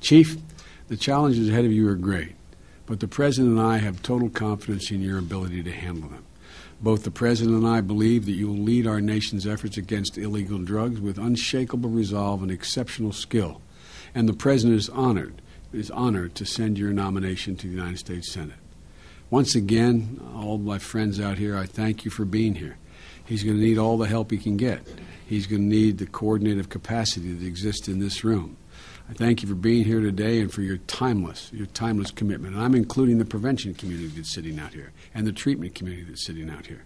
Chief, the challenges ahead of you are great, but the President and I have total confidence in your ability to handle them. Both the President and I believe that you will lead our nation's efforts against illegal drugs with unshakable resolve and exceptional skill. And the President is honored to send your nomination to the United States Senate. Once again, all my friends out here, I thank you for being here. He's going to need all the help he can get. He's going to need the coordinative capacity that exists in this room. I thank you for being here today and for your timeless commitment. And I'm including the prevention community that's sitting out here and the treatment community that's sitting out here.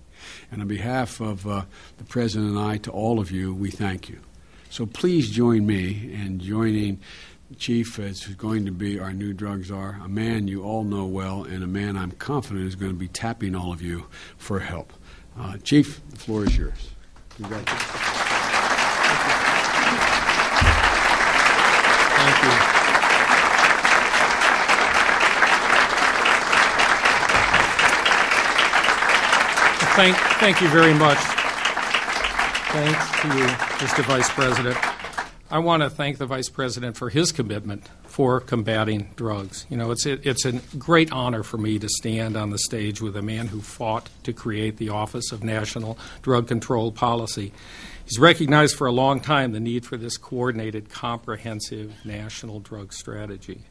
And on behalf of the President and I, to all of you, we thank you. So please join me in joining Chief as who's going to be our new drug czar, a man you all know well and a man I'm confident is going to be tapping all of you for help. Chief, the floor is yours. Congratulations. Thank you. Thank you very much. Thanks to you, Mr. Vice President. I want to thank the Vice President for his commitment for combating drugs. You know, it's a great honor for me to stand on the stage with a man who fought to create the Office of National Drug Control Policy. He's recognized for a long time the need for this coordinated, comprehensive national drug strategy.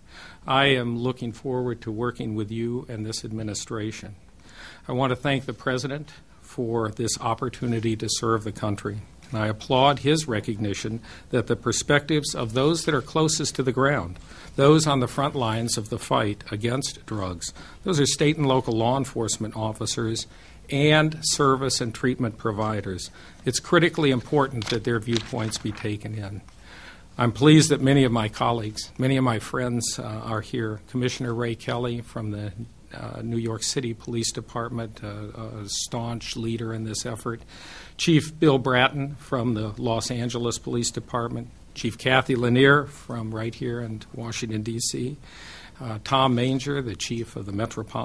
I am looking forward to working with you and this administration. I want to thank the President for this opportunity to serve the country. And I applaud his recognition that the perspectives of those that are closest to the ground, those on the front lines of the fight against drugs, those are state and local law enforcement officers and service and treatment providers. It's critically important that their viewpoints be taken in. I'm pleased that many of my colleagues, many of my friends are here. Commissioner Ray Kelly from the New York City Police Department, a staunch leader in this effort. Chief Bill Bratton from the Los Angeles Police Department. Chief Kathy Lanier from right here in Washington, D.C. Tom Manger, the chief of the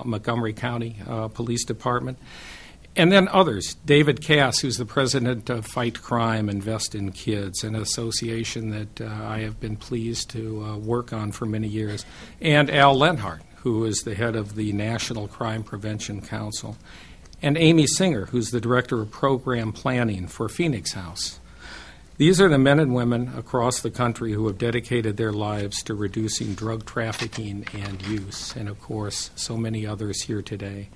Montgomery County Police Department. And then others, David Cass, who's the president of Fight Crime, Invest in Kids, an association that I have been pleased to work on for many years, and Al Lenhart, who is the head of the National Crime Prevention Council, and Amy Singer, who's the director of program planning for Phoenix House. These are the men and women across the country who have dedicated their lives to reducing drug trafficking and use, and of course, so many others here today.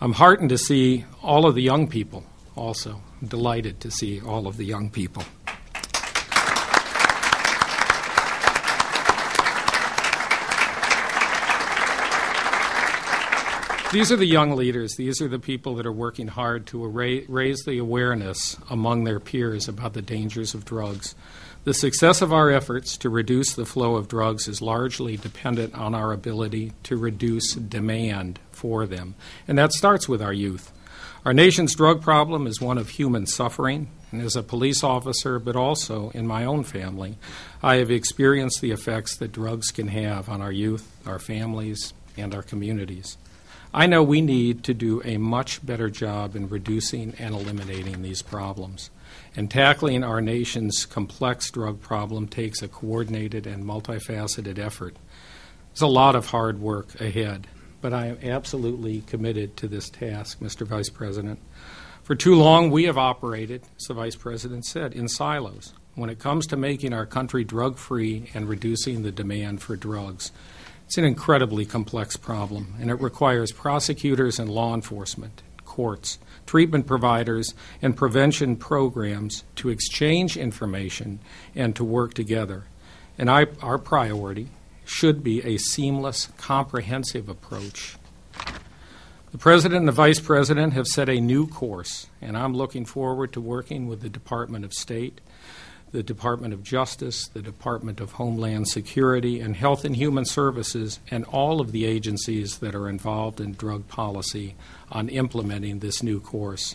I'm heartened to see all of the young people also. I'm delighted to see all of the young people. These are the young leaders. These are the people that are working hard to raise the awareness among their peers about the dangers of drugs. The success of our efforts to reduce the flow of drugs is largely dependent on our ability to reduce demand for them, and that starts with our youth. Our nation's drug problem is one of human suffering, and as a police officer, but also in my own family, I have experienced the effects that drugs can have on our youth, our families, and our communities. I know we need to do a much better job in reducing and eliminating these problems. And tackling our nation's complex drug problem takes a coordinated and multifaceted effort. There's a lot of hard work ahead, but I am absolutely committed to this task, Mr. Vice President. For too long, we have operated, as the Vice President said, in silos when it comes to making our country drug-free and reducing the demand for drugs. It's an incredibly complex problem, and it requires prosecutors and law enforcement, courts, treatment providers, and prevention programs to exchange information and to work together. And our priority should be a seamless, comprehensive approach. The President and the Vice President have set a new course, and I'm looking forward to working with the Department of State, the Department of Justice, the Department of Homeland Security, and Health and Human Services, and all of the agencies that are involved in drug policy on implementing this new course.